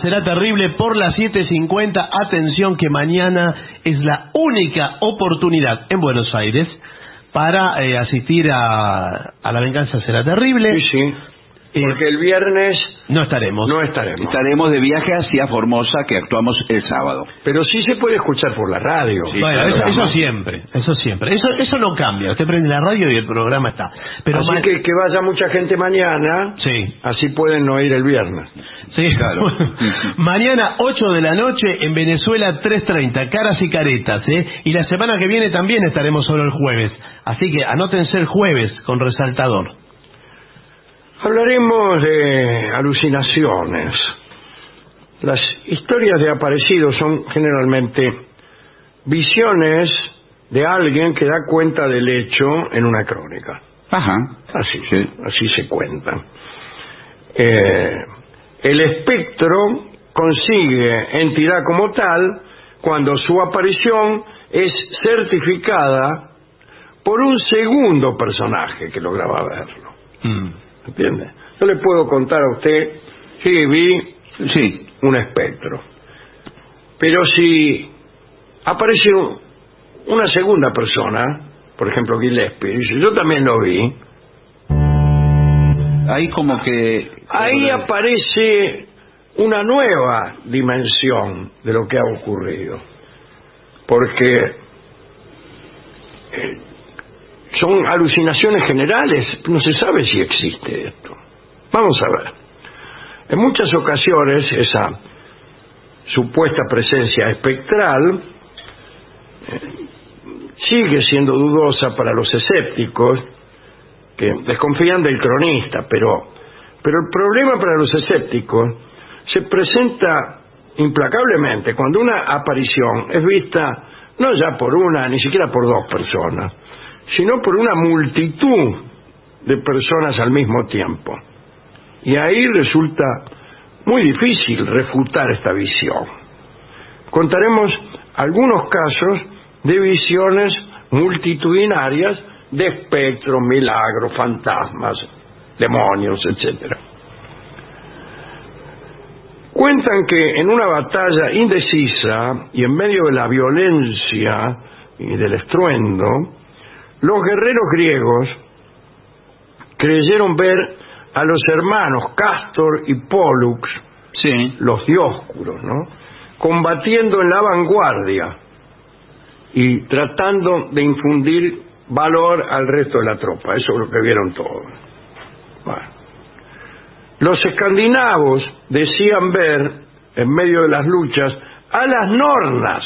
Será terrible por las 7:50. Atención que mañana es la única oportunidad en Buenos Aires para asistir a La Venganza Será Terrible. Sí, sí. Porque el viernes no estaremos. Estaremos de viaje hacia Formosa, que actuamos el sábado. Pero sí se puede escuchar por la radio. Sí, bueno, claro, eso siempre. Eso no cambia. Usted prende la radio y el programa está. Pero así que vaya mucha gente mañana. Sí. Así pueden no ir el viernes. Sí, claro. Mañana 8 de la noche en Venezuela 3:30, Caras y Caretas, y la semana que viene también estaremos solo el jueves. Así que anótense el jueves con resaltador. Hablaremos de alucinaciones. Las historias de aparecidos son generalmente visiones de alguien que da cuenta del hecho en una crónica. Ajá. Así se cuenta. El espectro consigue entidad como tal cuando su aparición es certificada por un segundo personaje que lograba verlo. ¿Entiende? Yo le puedo contar a usted, sí, vi un espectro. Pero si aparece una segunda persona, por ejemplo Gillespie, dice, yo también lo vi. Ahí aparece una nueva dimensión de lo que ha ocurrido. Porque son alucinaciones generales, no se sabe si existe esto. Vamos a ver. En muchas ocasiones esa supuesta presencia espectral sigue siendo dudosa para los escépticos que desconfían del cronista, pero el problema para los escépticos se presenta implacablemente cuando una aparición es vista no ya por una, ni siquiera por dos personas, sino por una multitud de personas al mismo tiempo. Y ahí resulta muy difícil refutar esta visión. Contaremos algunos casos de visiones multitudinarias de espectros, milagros, fantasmas, demonios, etc. Cuentan que en una batalla indecisa y en medio de la violencia y del estruendo, los guerreros griegos creyeron ver a los hermanos Cástor y Pólux, los Dioscuros, ¿no?, combatiendo en la vanguardia y tratando de infundir valor al resto de la tropa. Eso es lo que vieron todos. Bueno. Los escandinavos decían ver, en medio de las luchas, a las Nornas,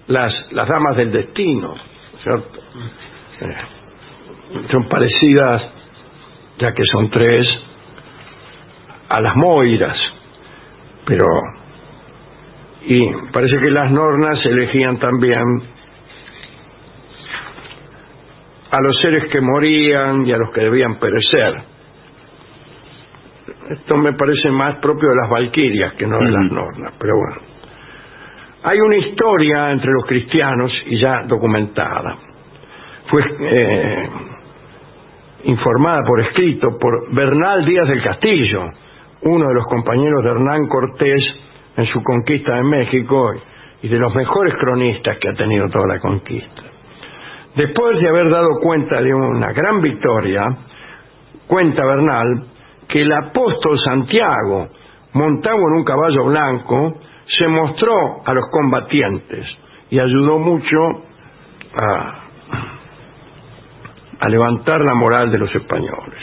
las damas del destino, ¿cierto? Son parecidas, ya que son tres, a las Moiras, y parece que las Nornas elegían también a los seres que morían y a los que debían perecer. Esto me parece más propio de las valquirias que no de las Nornas, pero bueno. Hay una historia entre los cristianos y ya documentada. Fue informada por escrito por Bernal Díaz del Castillo, uno de los compañeros de Hernán Cortés en su conquista de México y de los mejores cronistas que ha tenido toda la conquista. Después de haber dado cuenta de una gran victoria, cuenta Bernal que el apóstol Santiago, montado en un caballo blanco, se mostró a los combatientes y ayudó mucho a levantar la moral de los españoles.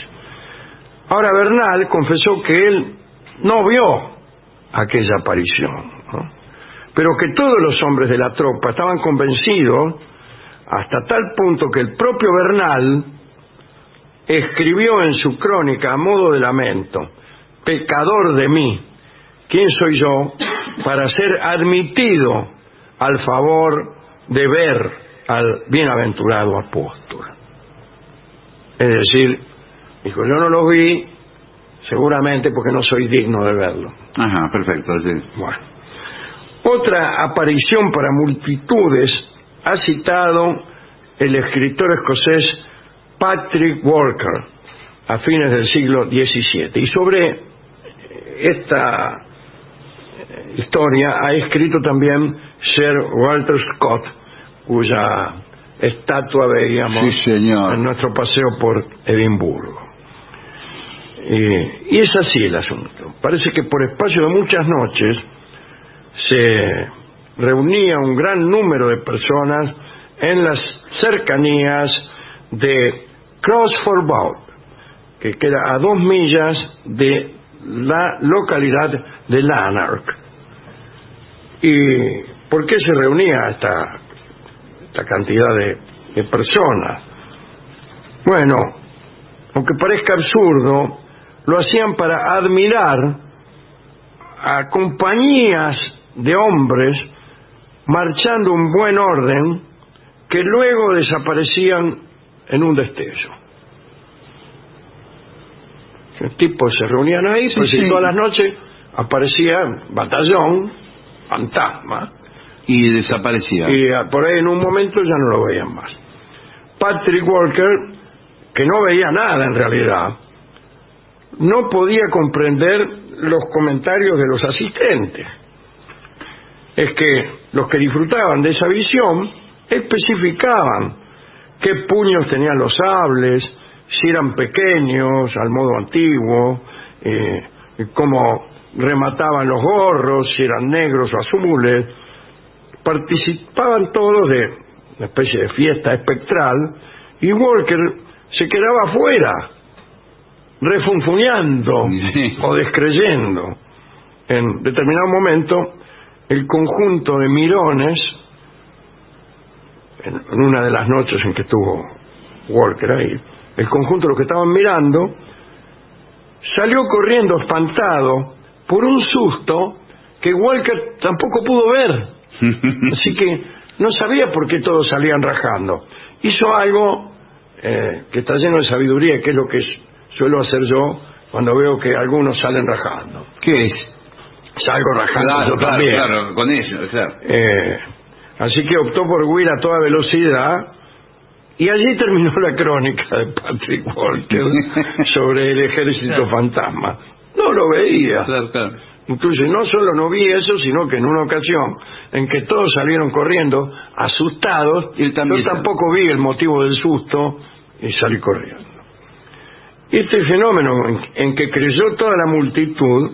Ahora Bernal confesó que él no vio aquella aparición, ¿no?, pero que todos los hombres de la tropa estaban convencidos hasta tal punto que el propio Bernal escribió en su crónica a modo de lamento: pecador de mí, ¿quién soy yo para ser admitido al favor de ver al bienaventurado apóstol? Es decir, dijo, yo no lo vi seguramente porque no soy digno de verlo. Ajá, perfecto, sí. Bueno, otra aparición para multitudes ha citado el escritor escocés Patrick Walker a fines del siglo XVII. Y sobre esta historia ha escrito también Sir Walter Scott, cuya estatua veíamos en nuestro paseo por Edimburgo. Y es así el asunto. Parece que por espacio de muchas noches se reunía un gran número de personas en las cercanías de Crosford Bowl, que queda a 2 millas de la localidad de Lanark. ¿Y por qué se reunía esta cantidad de personas? Bueno, aunque parezca absurdo, lo hacían para admirar a compañías de hombres marchando en buen orden que luego desaparecían en un destello. Los tipos se reunían ahí, pues y todas las noches aparecía batallón, fantasma, y desaparecía. Y por ahí en un momento ya no lo veían más. Patrick Walker, que no veía nada en realidad, no podía comprender los comentarios de los asistentes. Es que los que disfrutaban de esa visión especificaban qué puños tenían los sables, si eran pequeños, al modo antiguo, cómo remataban los gorros, si eran negros o azules. Participaban todos de una especie de fiesta espectral, y Walker se quedaba afuera, refunfuñando o descreyendo. En determinado momento, el conjunto de mirones, en una de las noches en que estuvo Walker ahí, el conjunto de los que estaban mirando salió corriendo espantado por un susto que Walker tampoco pudo ver. Así que no sabía por qué todos salían rajando. Hizo algo que está lleno de sabiduría, que es lo que suelo hacer yo cuando veo que algunos salen rajando. ¿Qué es? Salgo rajando yo también. Claro, con eso, claro. Así que optó por huir a toda velocidad, y allí terminó la crónica de Patrick Walker sobre el ejército fantasma. No lo veía. Claro. Incluso no solo no vi eso, sino que en una ocasión en que todos salieron corriendo asustados, yo tampoco vi el motivo del susto y salí corriendo. Este fenómeno en que creyó toda la multitud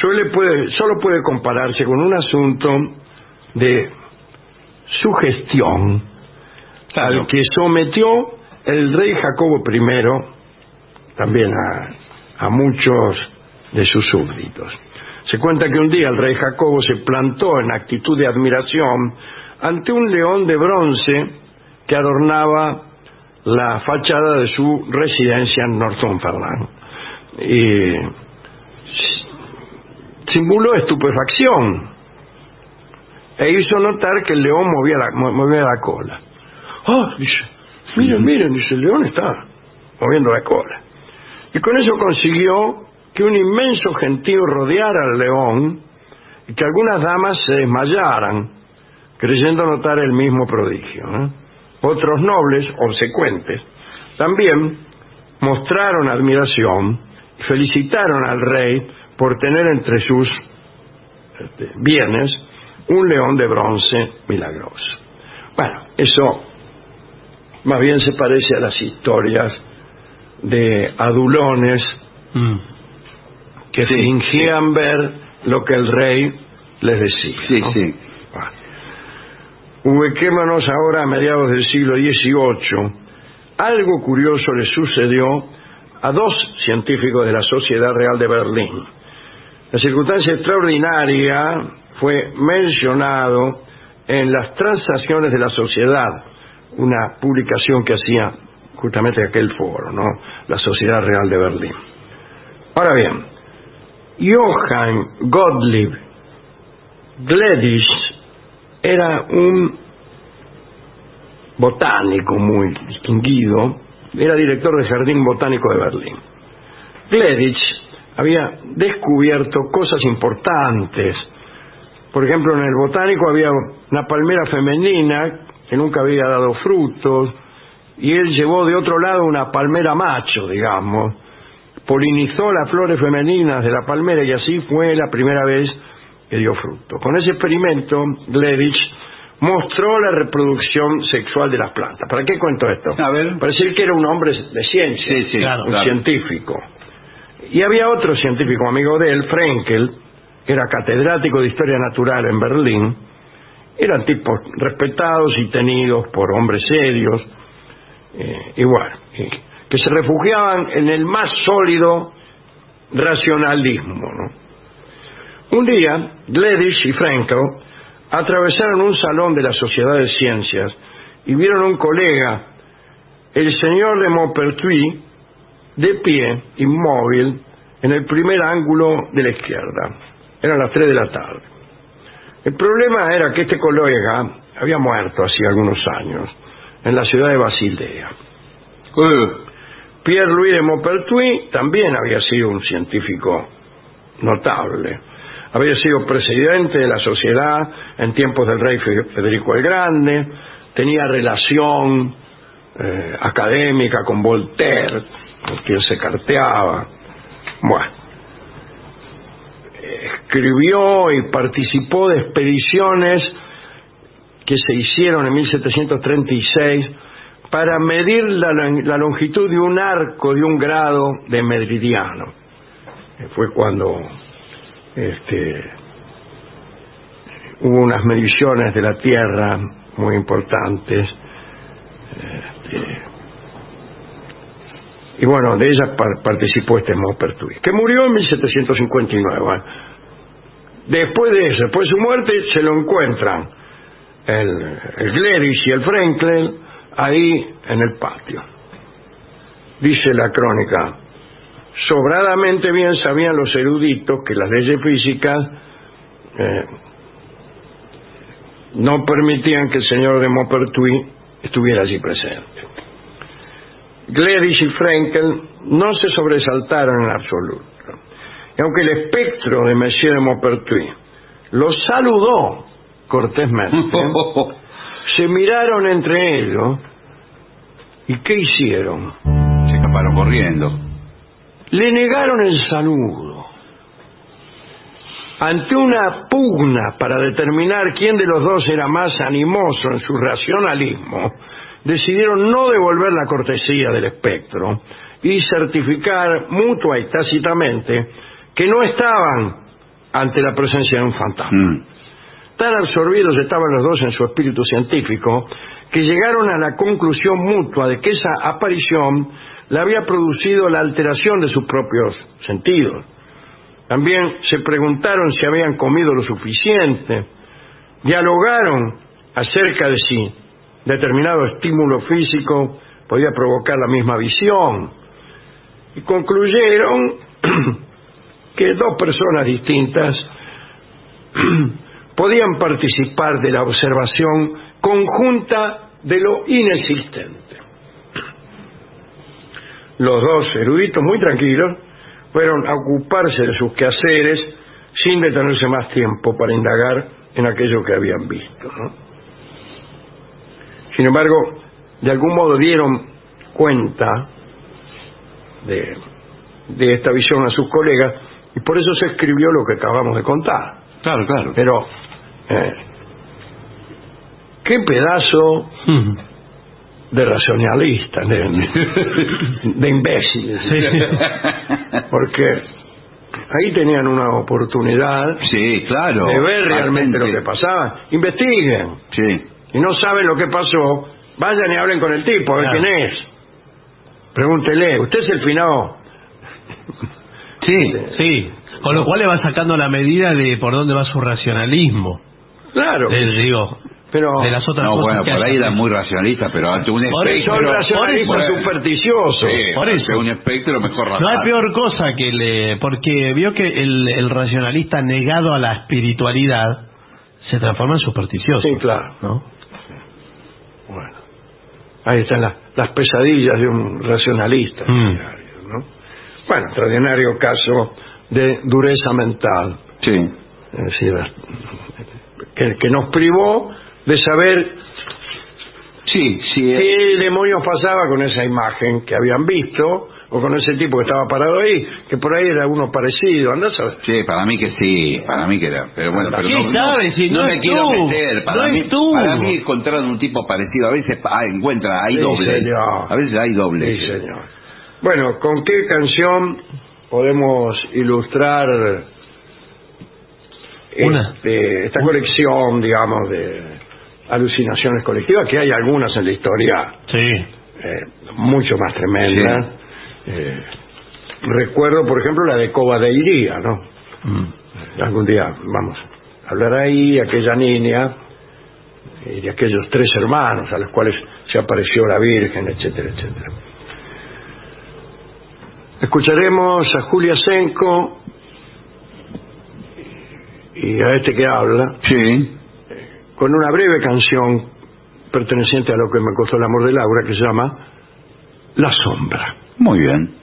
solo puede compararse con un asunto de sugestión al que sometió el rey Jacobo I también a muchos de sus súbditos. Se cuenta que un día el rey Jacobo se plantó en actitud de admiración ante un león de bronce que adornaba la fachada de su residencia en Northumberland, y simuló estupefacción e hizo notar que el león movía la cola. ¡Ah! Dice, miren, dice, el león está moviendo la cola. Y con eso consiguió que un inmenso gentío rodeara al león y que algunas damas se desmayaran, creyendo notar el mismo prodigio. Otros nobles, obsecuentes, también mostraron admiración y felicitaron al rey por tener entre sus bienes un león de bronce milagroso. Bueno, eso más bien se parece a las historias de adulones que fingían ver lo que el rey les decía, ¿no? Sí. Ubiquémonos ahora a mediados del siglo XVIII. Algo curioso le sucedió a 2 científicos de la Sociedad Real de Berlín. La circunstancia extraordinaria fue mencionado en las Transacciones de la Sociedad, una publicación que hacía justamente aquel foro, ¿no? La Sociedad Real de Berlín. Ahora bien, Johann Gottlieb Gleditsch era un botánico muy distinguido, era director del Jardín Botánico de Berlín. Gleditsch había descubierto cosas importantes. Por ejemplo, en el botánico había una palmera femenina que nunca había dado frutos, y él llevó de otro lado una palmera macho, digamos, polinizó las flores femeninas de la palmera, y así fue la primera vez que dio fruto. Con ese experimento, Gleditsch mostró la reproducción sexual de las plantas. ¿Para qué cuento esto? A ver. Para decir que era un hombre de ciencia, Sí, claro, un científico. Y había otro científico amigo de él, Frenkel, que era catedrático de Historia Natural en Berlín. Eran tipos respetados y tenidos por hombres serios, que se refugiaban en el más sólido racionalismo, ¿no? Un día, Gleditsch y Frenkel atravesaron un salón de la Sociedad de Ciencias y vieron a un colega, el señor de Maupertuis, de pie, inmóvil, en el primer ángulo de la izquierda. Eran las 3 de la tarde. El problema era que este colega había muerto hacía algunos años, en la ciudad de Basilea. Pierre-Louis de Maupertuis también había sido un científico notable. Había sido presidente de la sociedad en tiempos del rey Federico el Grande, tenía relación académica con Voltaire, con quien se carteaba. Bueno, escribió y participó de expediciones que se hicieron en 1736 para medir la longitud de un arco de un grado de meridiano. Fue cuando hubo unas mediciones de la Tierra muy importantes, y bueno, de ellas participó Maupertuis, que murió en 1759. Después de su muerte, se lo encuentran el Gleditsch y el Frenkel ahí en el patio. Dice la crónica: sobradamente bien sabían los eruditos que las leyes físicas no permitían que el señor de Maupertuis estuviera allí presente. Gleditsch y Frenkel no se sobresaltaron en absoluto. Y aunque el espectro de Monsieur de Maupertuis los saludó cortésmente, se miraron entre ellos y ¿qué hicieron? Se escaparon corriendo. Le negaron el saludo. Ante una pugna para determinar quién de los dos era más animoso en su racionalismo, decidieron no devolver la cortesía del espectro y certificar mutua y tácitamente que no estaban ante la presencia de un fantasma. Tan absorbidos estaban los dos en su espíritu científico que llegaron a la conclusión mutua de que esa aparición le había producido la alteración de sus propios sentidos. También se preguntaron si habían comido lo suficiente, dialogaron acerca de si determinado estímulo físico podía provocar la misma visión y concluyeron que dos personas distintas podían participar de la observación conjunta de lo inexistente. Los dos eruditos, muy tranquilos, fueron a ocuparse de sus quehaceres sin detenerse más tiempo para indagar en aquello que habían visto, ¿no? Sin embargo, de algún modo dieron cuenta de esta visión a sus colegas y por eso se escribió lo que acabamos de contar. Claro, claro. Pero qué pedazo de racionalista, de imbéciles. Sí. Porque ahí tenían una oportunidad, sí, claro, de ver realmente lo que pasaba. Investiguen. Sí. Y no saben lo que pasó, vayan y hablen con el tipo, a ver quién es. Pregúntele, ¿usted es el finado? Sí. Con lo cual le va sacando la medida de por dónde va su racionalismo. Claro. Pero de las otras no, cosas bueno, que por hay. ahí era muy racionalista, pero ante un espectro... Son racionalistas supersticiosos. Sí, por eso. ante un espectro mejor razonar. No hay peor cosa que porque vio que el racionalista negado a la espiritualidad se transforma en supersticioso. Sí, claro. ¿No? Bueno, ahí están las pesadillas de un racionalista. ¿No? Bueno, extraordinario caso de dureza mental. Sí. Es decir, que nos privó de saber sí, qué demonios pasaba con esa imagen que habían visto, o con ese tipo que estaba parado ahí, que por ahí era uno parecido, andás a ver. Sí, para mí que sí, para mí que era. Pero bueno, pero ¿Qué sabes si no me es quiero tú? meter. No es tú. Para mí encontrar un tipo parecido, a veces encuentra, hay Sí, doble. señor. A veces hay doble. Sí, señor. Bueno, ¿con qué canción podemos ilustrar Una. esta colección, digamos, de alucinaciones colectivas? Que hay algunas en la historia Sí. mucho más tremendas. Recuerdo, por ejemplo, la de Cobadeiría, ¿no? Algún día vamos a hablar ahí, aquella niña y de aquellos 3 hermanos a los cuales se apareció la Virgen, etcétera, etcétera. Escucharemos a Julia Senko y a este que habla, Sí. con una breve canción perteneciente a Lo que me costó el amor de Laura, que se llama La Sombra. Muy bien.